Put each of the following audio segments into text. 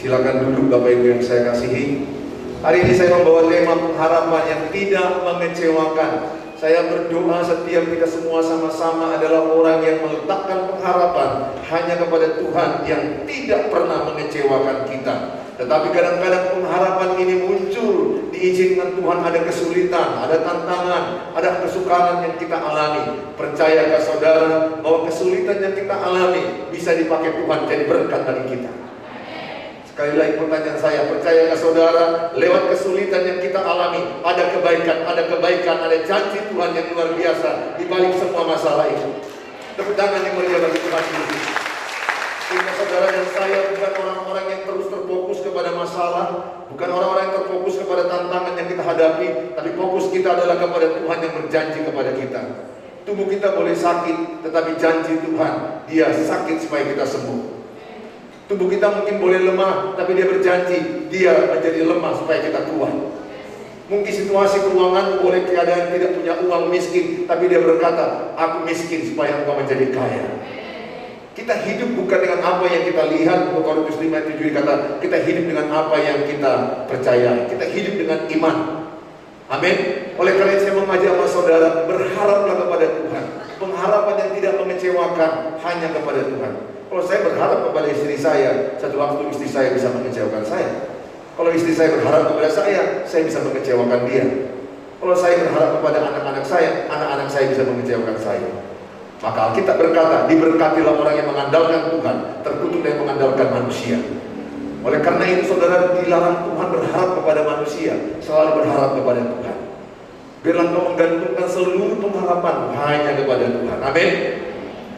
Silakan duduk Bapak Ibu yang saya kasihi. Hari ini saya membawa tema pengharapan yang tidak mengecewakan. Saya berdoa setiap kita semua sama-sama adalah orang yang meletakkan pengharapan hanya kepada Tuhan yang tidak pernah mengecewakan kita. Tetapi kadang-kadang pengharapan ini muncul, diizinkan Tuhan ada kesulitan, ada tantangan, ada kesukaran yang kita alami. Percayakah saudara bahwa kesulitan yang kita alami bisa dipakai Tuhan jadi berkat bagi kita? Sekali lagi pertanyaan saya, percayakah saudara lewat kesulitan yang kita alami ada kebaikan, ada janji Tuhan yang luar biasa di balik semua masalah itu? Tepuk tangan yang meriah bagi Tuhan Yesus. Sehingga saudara dan saya bukan orang-orang yang terus terfokus kepada masalah, bukan orang-orang yang terfokus kepada tantangan yang kita hadapi, tapi fokus kita adalah kepada Tuhan yang berjanji kepada kita. Tubuh kita boleh sakit, tetapi janji Tuhan, Dia sakit supaya kita sembuh. Tubuh kita mungkin boleh lemah, tapi Dia berjanji, Dia menjadi lemah supaya kita kuat. Mungkin situasi keuangan boleh keadaan tidak punya uang, miskin, tapi Dia berkata, aku miskin supaya engkau menjadi kaya. Kita hidup bukan dengan apa yang kita lihat. Korintus 5:7 dikata, kita hidup dengan apa yang kita percaya. Kita hidup dengan iman. Amin. Oleh karena itu saya mengajak sama saudara, berharaplah kepada Tuhan. Pengharapan yang tidak mengecewakan hanya kepada Tuhan. Kalau saya berharap kepada istri saya, satu waktu istri saya bisa mengecewakan saya. Kalau istri saya berharap kepada saya bisa mengecewakan dia. Kalau saya berharap kepada anak-anak saya bisa mengecewakan saya. Maka Alkitab berkata, diberkatilah orang yang mengandalkan Tuhan, terkutuk yang mengandalkan manusia. Oleh karena itu saudara, dilarang Tuhan berharap kepada manusia, selalu berharap kepada Tuhan. Biarlah engkau menggantungkan seluruh pengharapan hanya kepada Tuhan. Amin.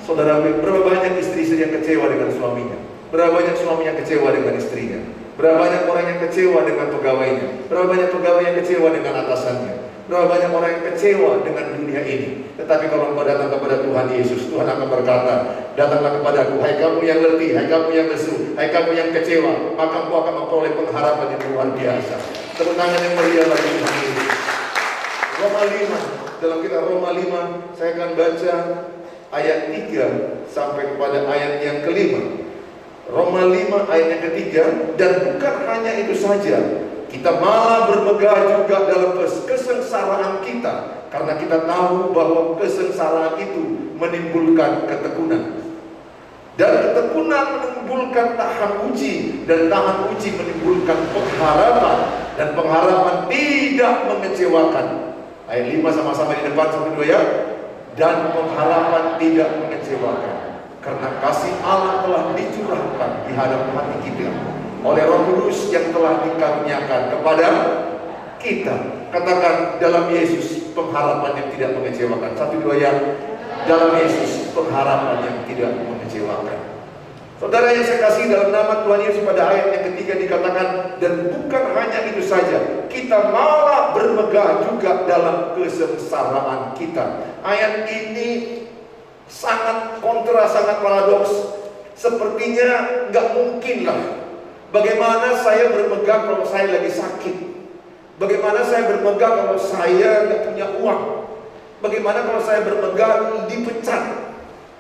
Saudara, berapa banyak istri-istri yang kecewa dengan suaminya? Berapa banyak suami yang kecewa dengan istrinya? Berapa banyak orang yang kecewa dengan pegawainya? Berapa banyak pegawai yang kecewa dengan atasannya? Berapa banyak orang yang kecewa dengan dunia ini? Tetapi kalau engkau datang kepada Tuhan Yesus, Tuhan akan berkata, datanglah kepadaku, hai kamu yang letih, hai kamu yang lesu, hai kamu yang kecewa, maka engkau akan memperoleh pengharapan yang luar biasa. Tepuk tangan yang meriah bagi Tuhan Yesus. Roma 5, dalam kitab Roma 5, saya akan baca ayat 3 sampai kepada ayat yang kelima. Roma 5 ayat yang ketiga, dan bukan hanya itu saja, kita malah bermegah juga dalam kesengsaraan kita, karena kita tahu bahwa kesengsaraan itu menimbulkan ketekunan, dan ketekunan menimbulkan tahan uji, dan tahan uji menimbulkan pengharapan, dan pengharapan tidak mengecewakan. Ayat 5 sama-sama di depan, sama dua ya. Dan pengharapan tidak mengecewakan, karena kasih Allah telah dicurahkan di hadapan hati kita oleh Roh Kudus yang telah dikaruniakan kepada kita. Katakan, dalam Yesus pengharapan yang tidak mengecewakan. Satu dua ya. Dalam Yesus pengharapan yang tidak mengecewakan. Saudara yang saya kasih, dalam nama Tuhan Yesus pada ayat yang ketiga dikatakan, dan bukan hanya itu saja, kita malah bermegah juga dalam kesengsaraan kita. Ayat ini sangat kontra, sangat paradoks. Sepertinya nggak mungkin lah. Bagaimana saya bermegah kalau saya lagi sakit? Bagaimana saya bermegah kalau saya nggak punya uang? Bagaimana kalau saya bermegah dipecat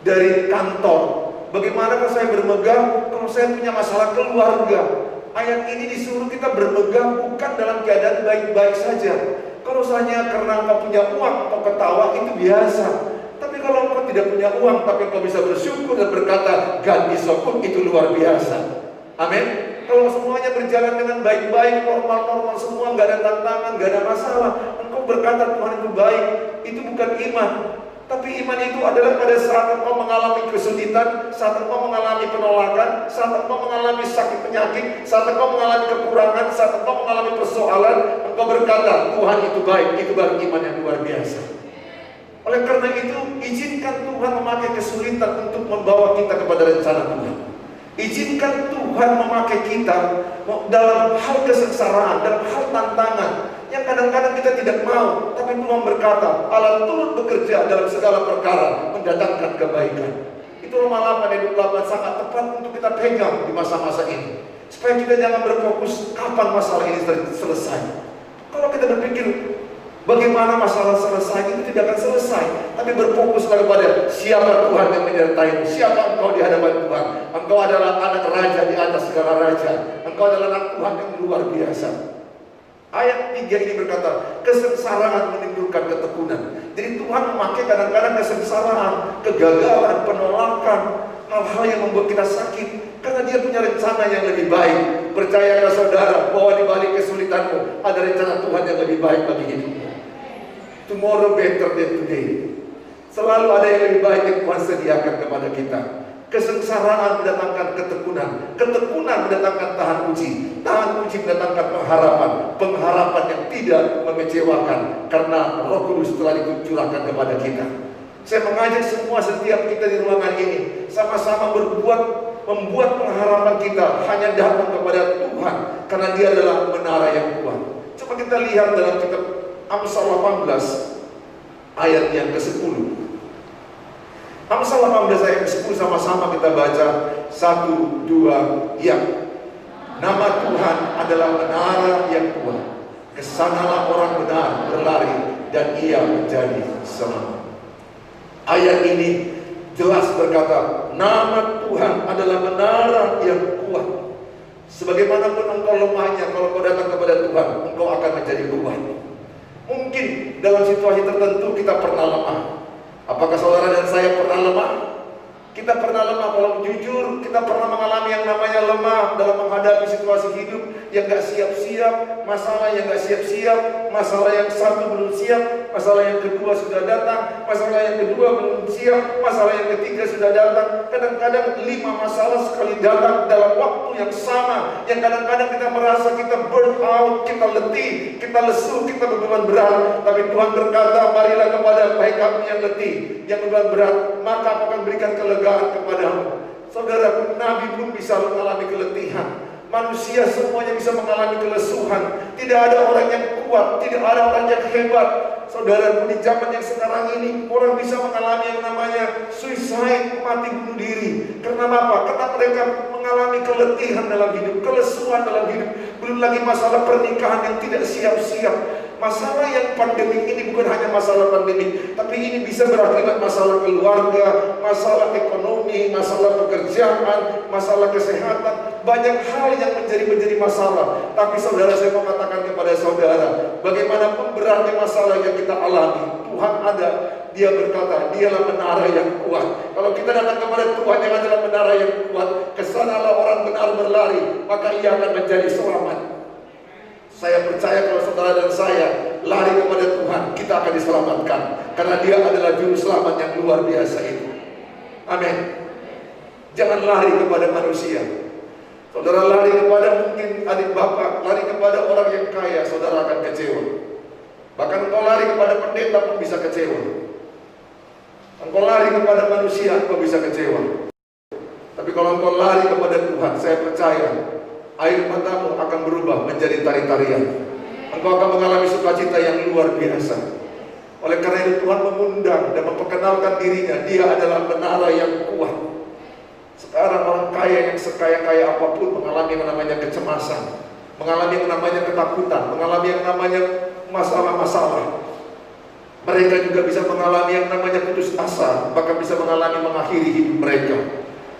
dari kantor? Bagaimana kalau saya bermegah kalau saya punya masalah keluarga? Ayat ini disuruh kita bermegah bukan dalam keadaan baik-baik saja. Kalau hanya karena engkau punya uang, engkau ketawa, itu biasa. Tapi kalau engkau tidak punya uang, tapi engkau bisa bersyukur dan berkata, God is so good, itu luar biasa. Amin. Kalau semuanya berjalan dengan baik-baik, normal-normal semua, nggak ada tantangan, nggak ada masalah, engkau berkata Tuhan itu baik, itu bukan iman. Tapi iman itu adalah pada saat engkau mengalami kesulitan, saat engkau mengalami penolakan, saat engkau mengalami sakit penyakit, saat engkau mengalami kekurangan, saat engkau mengalami persoalan, engkau berkata, Tuhan itu baik, itu baru iman yang luar biasa. Oleh karena itu, izinkan Tuhan memakai kesulitan untuk membawa kita kepada rencana Tuhan. Izinkan Tuhan memakai kita dalam hal kesengsaraan, dalam hal tantangan yang kadang-kadang kita tidak mau, tapi Tuhan berkata, Allah turut bekerja dalam segala perkara mendatangkan kebaikan. Itu Roma 8 ayat 28 sangat tepat untuk kita pegang di masa-masa ini, supaya kita jangan berfokus kapan masalah ini selesai. Kalau kita berpikir bagaimana masalah selesai, itu tidak akan selesai. Tapi berfokuslah kepada siapa Tuhan yang menyertai, siapa engkau di hadapan Tuhan. Engkau adalah anak raja di atas segala raja. Engkau adalah anak Tuhan yang luar biasa. Ayat 3 ini berkata, kesengsaraan menimbulkan ketekunan. Jadi Tuhan memakai kadang-kadang kesengsaraan, kegagalan, penolakan, hal-hal yang membuat kita sakit, karena Dia punya rencana yang lebih baik. Percayalah saudara, bahwa di balik kesulitanmu ada rencana Tuhan yang lebih baik bagi hidupmu. Tomorrow better than today. Selalu ada yang lebih baik yang Tuhan sediakan kepada kita. Kesengsaraan mendatangkan ketekunan, ketekunan mendatangkan tahan uji, tahan uji mendatangkan pengharapan, pengharapan yang tidak mengecewakan, karena Roh Kudus telah dicurahkan kepada kita. Saya mengajak semua setiap kita di ruangan ini sama-sama membuat pengharapan kita hanya datang kepada Tuhan, karena Dia adalah menara yang kuat. Coba kita lihat dalam kitab Amsal 18 ayat yang ke-10. Amsal 18 ayat ke-10 sama-sama kita baca. 1, 2, ya. Nama Tuhan adalah menara yang kuat. Kesanalah orang benar berlari dan ia menjadi selamat. Ayat ini jelas berkata, nama Tuhan adalah menara yang kuat. Sebagaimanapun engkau lemahnya, kalau kau datang kepada Tuhan, engkau akan menjadi kuat. Mungkin dalam situasi tertentu kita pernah lemah. Apakah saudara dan saya pernah lemah? Kita pernah lemah, kalau jujur kita pernah mengalami yang namanya lemah dalam menghadapi situasi hidup yang gak siap-siap, masalah yang gak siap-siap, masalah yang satu belum siap, masalah yang kedua sudah datang, masalah yang kedua belum siap, masalah yang ketiga sudah datang. Kadang-kadang 5 masalah sekali datang dalam waktu yang sama, yang kadang-kadang kita merasa kita burn out, kita letih, kita lesu, kita beban berat. Tapi Tuhan berkata, marilah kepada baik kamu yang letih, yang beban berat, maka aku akan berikan kelegaan kepadamu. Saudara, Nabi pun bisa mengalami keletihan. Manusia semuanya bisa mengalami kelesuhan. Tidak ada orang yang kuat, tidak ada orang yang hebat. Saudara, di zaman yang sekarang ini, orang bisa mengalami yang namanya suicide, mati bunuh diri. Karena apa? Karena mereka mengalami keletihan dalam hidup, kelesuhan dalam hidup. Belum lagi masalah pernikahan yang tidak siap-siap. Masalah yang pandemik ini bukan hanya masalah pandemik, tapi ini bisa berakibat masalah keluarga, masalah ekonomi, masalah pekerjaan, masalah kesehatan. Banyak hal yang menjadi masalah. Tapi saudara, saya mau katakan kepada saudara, bagaimanapun beratnya masalah yang kita alami, Tuhan ada. Dia berkata, Dialah menara yang kuat. Kalau kita datang kepada Tuhan yang adalah menara yang kuat, kesanalah orang benar berlari, maka ia akan menjadi selamat. Saya percaya kalau saudara dan saya lari kepada Tuhan, kita akan diselamatkan, karena Dia adalah juru selamat yang luar biasa itu. Amin. Jangan lari kepada manusia. Saudara lari kepada mungkin adik bapak, lari kepada orang yang kaya, saudara akan kecewa. Bahkan engkau lari kepada pendeta pun bisa kecewa. Engkau lari kepada manusia, engkau bisa kecewa. Tapi kalau engkau lari kepada Tuhan, saya percaya air matamu akan berubah menjadi tari-tarian. Engkau akan mengalami sukacita yang luar biasa. Oleh karena itu Tuhan mengundang dan memperkenalkan dirinya. Dia adalah menara yang kuat. Sekarang orang kaya yang sekaya-kaya apapun mengalami yang namanya kecemasan, mengalami yang namanya ketakutan, mengalami yang namanya masalah-masalah. Mereka juga bisa mengalami yang namanya putus asa, bahkan bisa mengalami mengakhiri hidup mereka.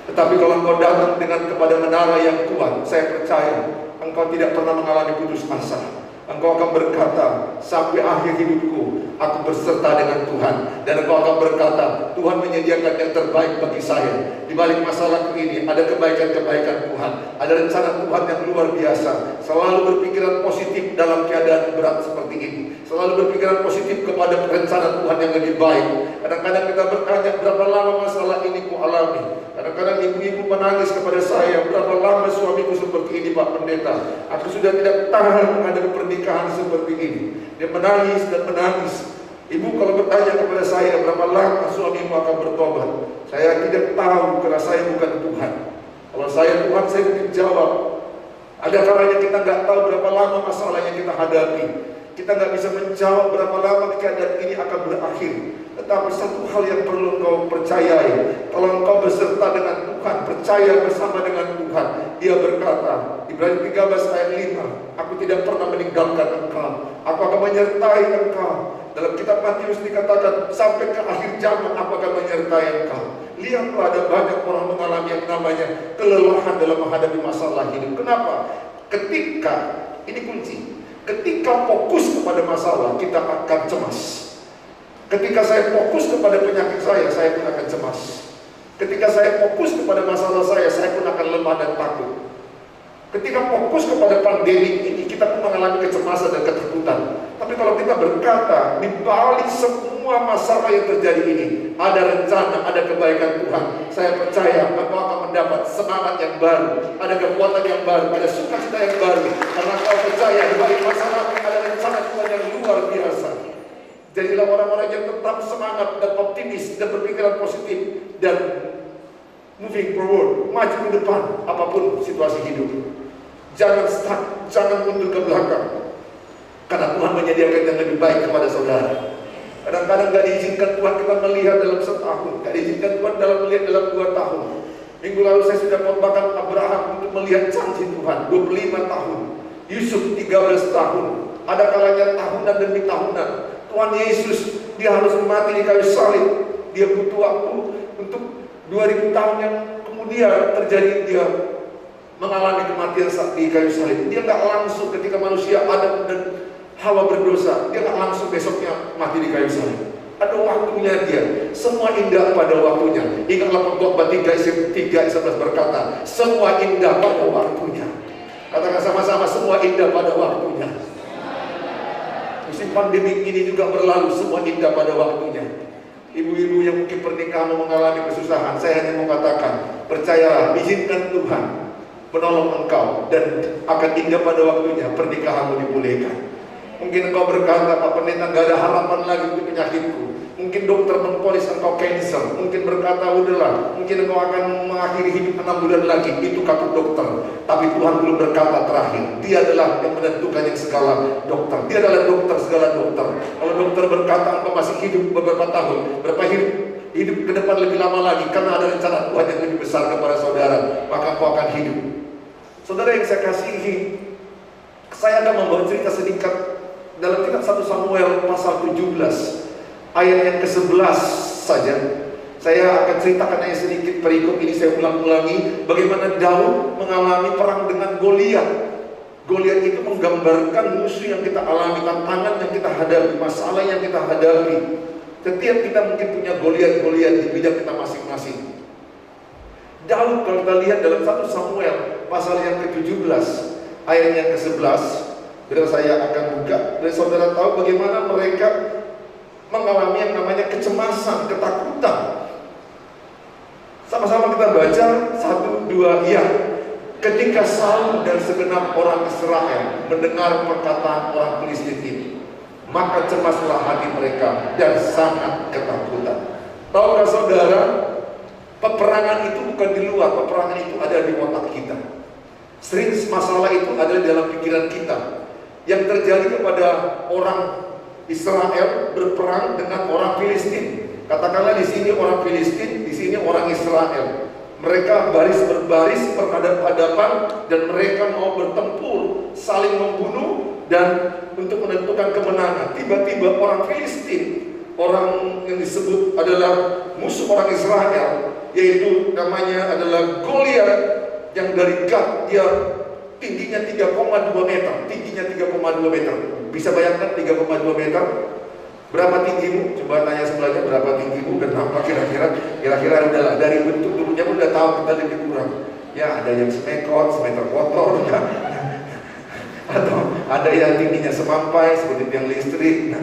Tetapi kalau engkau datang dengan kepada menara yang kuat, saya percaya engkau tidak pernah mengalami putus asa. Engkau akan berkata, sampai akhir hidupku aku berserta dengan Tuhan. Dan engkau akan berkata, Tuhan menyediakan yang terbaik bagi saya. Di balik masalahku ini ada kebaikan-kebaikan Tuhan, ada rencana Tuhan yang luar biasa. Selalu berpikiran positif dalam keadaan berat seperti ini. Selalu berpikiran positif kepada rencana Tuhan yang lebih baik. Kadang-kadang kita bertanya, berapa lama masalah ini ku alami. Kadang-kadang ibu-ibu menangis kepada saya, berapa lama suamiku seperti ini Pak Pendeta. Aku sudah tidak tahan menghadapi pernikahan seperti ini. Dia menangis dan menangis. Ibu kalau bertanya kepada saya, berapa lama suamimu akan bertobat? Saya tidak tahu, karena saya bukan Tuhan. Kalau saya Tuhan, saya mungkin jawab. Ada kalanya kita nggak tahu berapa lama masalah yang kita hadapi. Kita nggak bisa menjawab berapa lama keadaan ini akan berakhir. Tetapi satu hal yang perlu engkau percayai, kalau engkau berserta dengan Tuhan, percaya bersama dengan Tuhan. Dia berkata, Ibrani 13 ayat 5, aku tidak pernah meninggalkan engkau, aku akan menyertai engkau. Dalam kitab Matius dikatakan, sampai ke akhir zaman aku akan menyertai engkau. Lihatlah, ada banyak orang mengalami yang namanya kelelahan dalam menghadapi masalah hidup. Kenapa? Ketika, ini kunci, ketika fokus kepada masalah, kita akan cemas. Ketika saya fokus kepada penyakit saya pun akan cemas. Ketika saya fokus kepada masalah saya pun akan lemah dan takut. Ketika fokus kepada pandemi ini, kita pun mengalami kecemasan dan ketakutan. Tapi kalau kita berkata, di balik semua masalah yang terjadi ini, ada rencana, ada kebaikan Tuhan. Saya percaya engkau akan mendapat semangat yang baru, ada kekuatan yang baru, ada sukacita yang baru. Karena kau percaya di balik masalah ini ada rencana Tuhan yang luar biasa. Jadilah orang-orang yang tetap semangat dan optimis dan berpikiran positif dan moving forward, maju ke depan apapun situasi hidup. Jangan stuck, jangan mundur ke belakang. Karena Tuhan menyediakan yang lebih baik kepada saudara. Kadang-kadang gak diizinkan Tuhan kita melihat dalam setahun, gak diizinkan Tuhan melihat dalam 2 tahun. Minggu lalu saya sudah khotbahkan Abraham untuk melihat janji Tuhan 25 tahun. Yusuf 13 tahun. Ada kalanya tahunan demi tahunan. Tuhan Yesus, dia harus mati di kayu salib. Dia butuh waktu untuk 2000 tahun yang kemudian terjadi dia mengalami kematian di kayu salib. Dia nggak langsung ketika manusia Adam dan Hawa berdosa, dia nggak langsung besoknya mati di kayu salib. Ada waktunya dia. Semua indah pada waktunya. Ingatlah Pengkhotbah 3:11 berkata, semua indah pada waktunya. Katakan sama-sama, semua indah pada waktunya. Musim pandemi ini juga berlalu, semua indah pada waktunya. Ibu-ibu yang mungkin pernikahan mengalami kesusahan, saya hanya mau katakan, percayalah, izinkan Tuhan menolong engkau dan akan indah pada waktunya pernikahanmu dipulihkan. Mungkin engkau berkata, Pak Pendeta, gak ada harapan lagi untuk penyakitku. Mungkin dokter memponis engkau cancer. Mungkin berkata, udahlah, mungkin engkau akan mengakhiri hidup 6 bulan lagi. Itu kata dokter. Tapi Tuhan belum berkata terakhir. Dia adalah yang menentukan yang segala dokter. Dia adalah dokter segala dokter. Kalau dokter berkata engkau masih hidup beberapa tahun, berapa hidup ke depan lebih lama lagi, karena ada rencana Tuhan yang lebih besar kepada saudara, maka engkau akan hidup. Saudara yang saya kasihi, saya akan membawa cerita sedikit dalam kitab 1 Samuel pasal 17 ayat yang ke-11 saja. Saya akan ceritakan hanya sedikit perikop ini, saya ulang-ulangi bagaimana Daud mengalami perang dengan Goliat. Goliat itu menggambarkan musuh yang kita alami, tantangan yang kita hadapi, masalah yang kita hadapi. Setiap kita mungkin punya Goliat-Goliat di bidang kita masing-masing. Daud, kalau kita lihat dalam 1 Samuel pasal yang ke-17 ayat yang ke-11, bila saya akan buka, dan saudara tahu bagaimana mereka mengalami yang namanya kecemasan, ketakutan. Sama-sama kita baca 1, 2, ya. Ketika Saul dan segenap orang Israel mendengar perkataan orang Filistin ini, maka cemaslah hati mereka dan sangat ketakutan. Tahukah saudara, peperangan itu bukan di luar, peperangan itu ada di otak kita. Sering masalah itu ada di dalam pikiran kita. Yang terjadi kepada orang Israel berperang dengan orang Filistin. Katakanlah di sini orang Filistin, di sini orang Israel. Mereka baris berbaris berhadapan-hadapan dan mereka mau bertempur, saling membunuh dan untuk menentukan kemenangan. Tiba-tiba orang Filistin, orang yang disebut adalah musuh orang Israel, yaitu namanya adalah Goliat yang dari Gat, dia tingginya 3,2 meter. Tingginya 3,2 meter. Bisa bayangkan 3,2 meter? Berapa tinggimu? Coba tanya sebelahnya, berapa tinggimu dan apa kira-kira? Kira-kira udahlah, dari bentuk tubuhnya pun udah tahu kita lebih kurang. Ya, ada yang semeter kotor ya. Atau ada yang tingginya semampai seperti tiang listrik. Nah,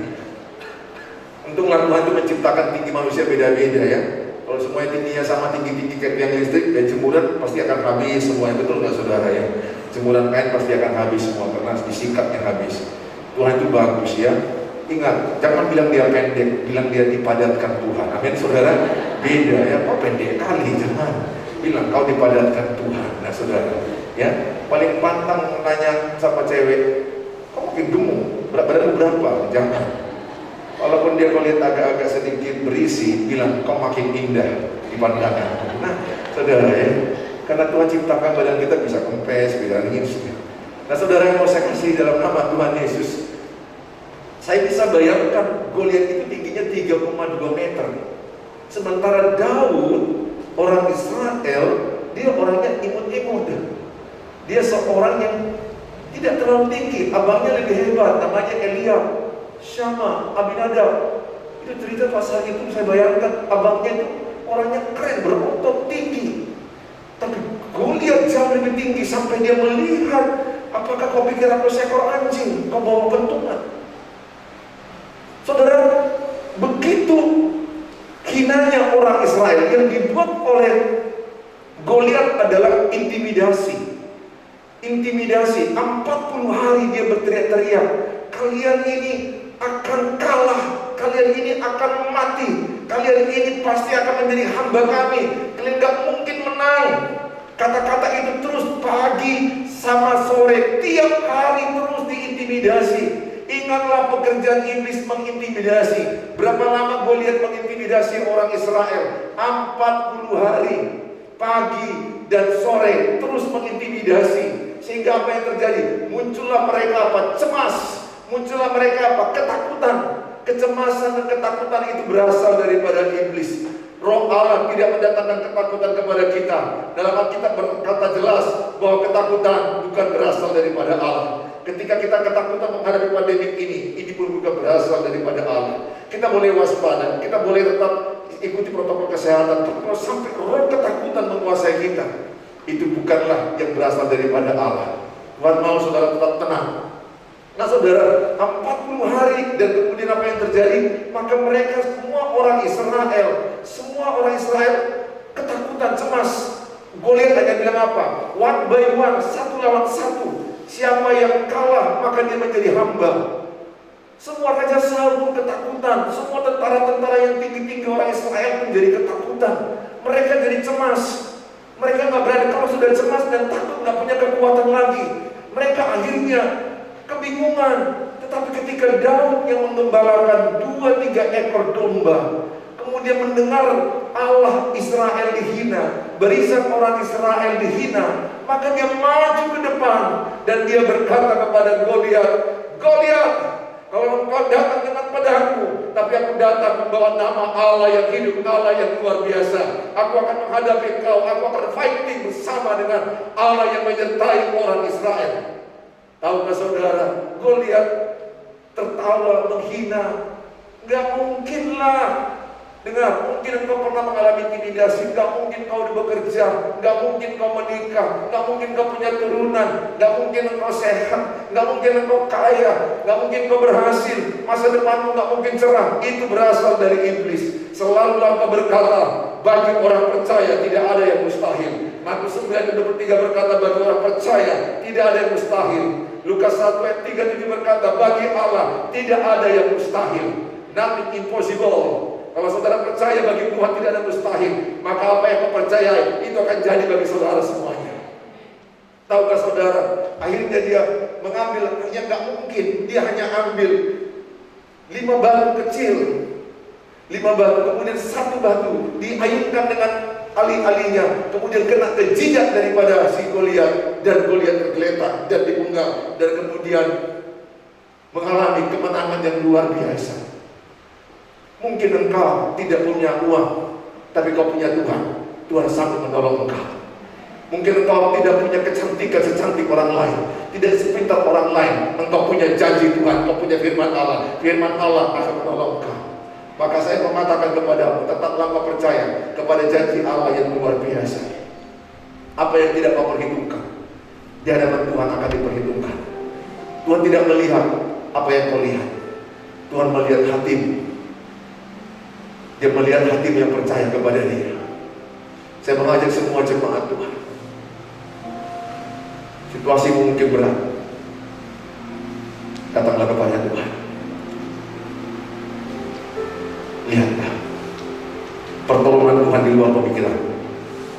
untunglah Tuhan itu menciptakan tinggi manusia beda-beda ya. Kalau semuanya tingginya sama, tinggi-tinggi kayak tiang listrik, dan jemuran pasti akan habis semuanya, betul nggak saudara ya? Jemuran kain pasti akan habis semua karena disikatnya habis. Tuhan itu bagus ya. Ingat, jangan bilang dia pendek, bilang dia dipadatkan Tuhan. Amin saudara. Beda ya, kok pendek kali, jangan. Bilang kau dipadatkan Tuhan. Nah saudara, ya paling pantang nanya sama cewek, kau makin gemuk, badanmu berapa? Jangan. Walaupun dia kalau lihat agak-agak sedikit berisi, bilang kau makin indah di pandangan. Nah saudara ya, karena Tuhan ciptakan badan kita bisa kempes, bisa ini. Nah saudara yang mau saya kasih dalam nama Tuhan Yesus, saya bisa bayangkan Goliat itu tingginya 3,2 meter. Sementara Daud orang Israel, dia orangnya imut-imut. Dia seorang yang tidak terlalu tinggi. Abangnya lebih hebat, namanya Eliab, Syama, Abinadab. Itu cerita pasal itu, saya bayangkan abangnya itu orangnya keren, berotot tinggi. Tapi Goliat jauh lebih tinggi sampai dia melihat, apakah kau pikir aku seekor anjing, kau bawa pentungan? Saudara, begitu hinanya orang Israel. Yang dibuat oleh Goliat adalah intimidasi. Intimidasi. 40 hari dia berteriak-teriak, kalian ini akan kalah, kalian ini akan mati, kalian ini pasti akan menjadi hamba kami, kalian gak mungkin menang. Kata-kata itu terus pagi sama sore, tiap hari terus diintimidasi. Ingatlah pekerjaan iblis mengintimidasi. Berapa lama Goliat mengintimidasi orang Israel? 40 hari, pagi dan sore terus mengintimidasi. Sehingga apa yang terjadi? Muncullah mereka apa? Cemas. Muncullah mereka apa? Ketakutan. Kecemasan dan ketakutan itu berasal daripada iblis. Roh Allah tidak mendatangkan ketakutan kepada kita. Dalam Alkitab berkata jelas bahwa ketakutan bukan berasal daripada Allah. Ketika kita ketakutan menghadapi pandemi ini pun bukan berasal daripada Allah. Kita boleh waspada, kita boleh tetap ikuti protokol kesehatan. Tapi kalau sampai roh ketakutan menguasai kita, itu bukanlah yang berasal daripada Allah. Tuhan mau saudara tetap tenang. Nah saudara, 40 hari dan kemudian apa yang terjadi? Maka mereka semua orang Israel ketakutan, cemas. Goliat hanya bilang apa? One by one, satu lawan satu. Siapa yang kalah maka dia menjadi hamba. Semua raja Saul pun ketakutan. Semua tentara-tentara yang tinggi-tinggi orang Israel menjadi ketakutan. Mereka jadi cemas. Mereka gak berani, kalau sudah cemas dan takut gak punya kekuatan lagi. Mereka akhirnya kebingungan. Tetapi ketika Daud yang menggembalakan 2-3 ekor domba, kemudian mendengar Allah Israel dihina, barisan orang Israel dihina, maka dia maju ke depan dan dia berkata kepada Goliat, Goliat, kalau engkau datang dengan pedangmu, tapi aku datang membawa nama Allah yang hidup, Allah yang luar biasa. Aku akan menghadapi kau, aku akan fighting bersama dengan Allah yang menyertai orang Israel. Tahukah saudara, Goliat tertawa, menghina. Gak mungkin lah. Dengar, mungkin engkau pernah mengalami intimidasi, gak mungkin kau bekerja, gak mungkin kau menikah, gak mungkin kau punya turunan, gak mungkin engkau sehat, gak mungkin engkau kaya, gak mungkin kau berhasil, masa depanmu gak mungkin cerah. Itu berasal dari iblis. Selalu engkau berkata, bagi orang percaya tidak ada yang mustahil. Markus 9:23 berkata, bagi orang percaya tidak ada yang mustahil. Lukas 1:37 berkata, bagi Allah tidak ada yang mustahil. Nothing impossible. Kalau saudara percaya bagi Tuhan tidak ada mustahil, maka apa yang kau percaya itu akan jadi bagi saudara semuanya. Tahukah saudara, akhirnya dia mengambil, yang gak mungkin, dia hanya ambil 5 batu kecil, 5 batu, kemudian 1 batu diayunkan dengan ali-alinya, kemudian kena ke jidat daripada si Goliat, dan Goliat tergeletak dan dipunggal, dan kemudian mengalami kemenangan yang luar biasa. Mungkin engkau tidak punya uang, tapi kau punya Tuhan. Tuhan sanggup menolong engkau. Mungkin engkau tidak punya kecantikan secantik orang lain, tidak sepintar orang lain. Engkau punya janji Tuhan, engkau punya firman Allah. Firman Allah akan menolong engkau. Maka saya mengatakan kepadamu, tetaplah kau percaya kepada janji Allah yang luar biasa. Apa yang tidak kau perhitungkan, di hadapan Tuhan akan diperhitungkan. Tuhan tidak melihat apa yang kau lihat. Tuhan melihat hatimu. Dia melihat hatimu yang percaya kepada Dia. Saya mengajak semua jemaat Tuhan. Situasimu mungkin berat, datanglah kepada Tuhan. Lihatlah pertolongan Tuhan di luar pemikiran.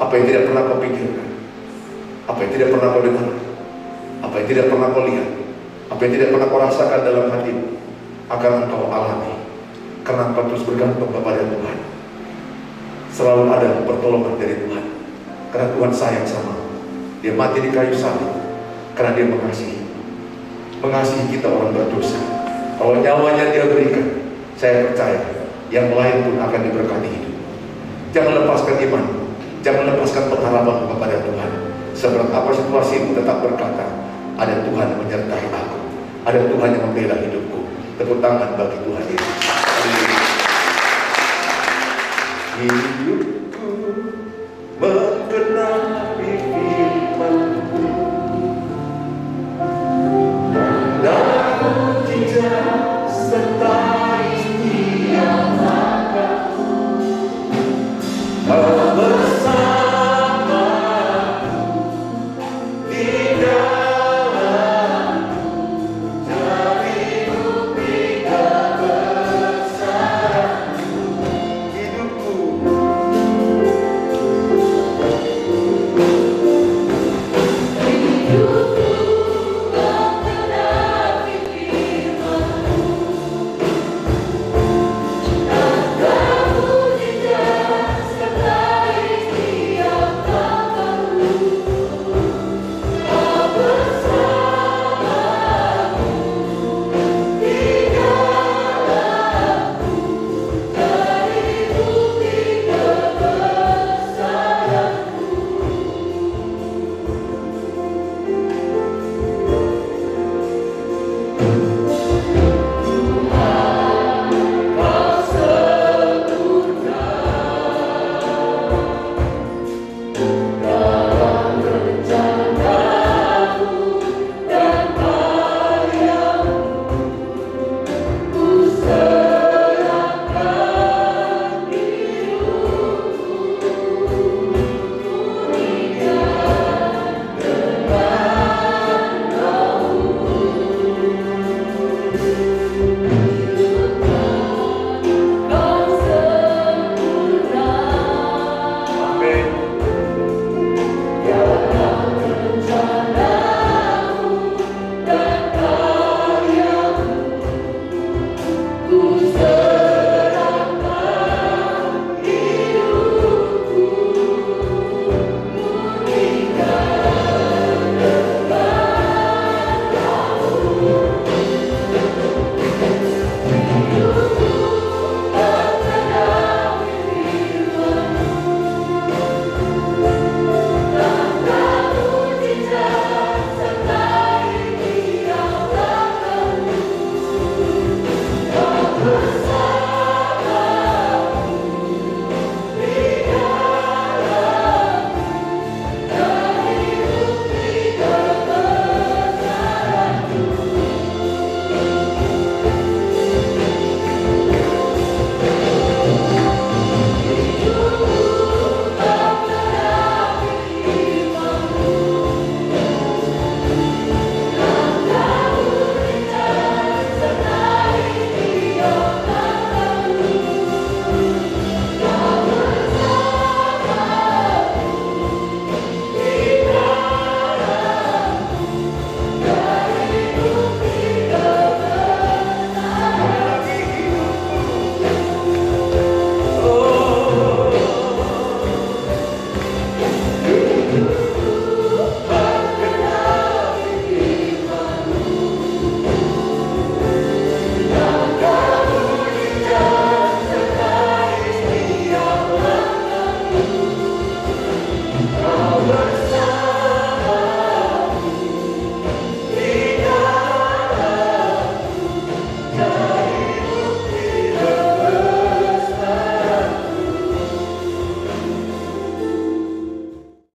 Apa yang tidak pernah kau pikirkan, apa yang tidak pernah kau dengar, apa yang tidak pernah kau lihat, apa yang tidak pernah kau rasakan dalam hatimu, akan engkau alami. Karena engkau terus bergantung kepada Tuhan. Selalu ada pertolongan dari Tuhan. Karena Tuhan sayang sama. Dia mati di kayu salib karena Dia mengasihi kita orang berdosa. Kalau nyawanya Dia berikan, saya percaya yang lain pun akan diberkati hidup. Jangan lepaskan iman. Jangan lepaskan pengharapan kepada Tuhan. Seberat apa situasimu, tetap berkata, ada Tuhan yang menyertai aku, ada Tuhan yang membela hidupku. Tepuk tangan bagi Tuhan Yesus. Hidup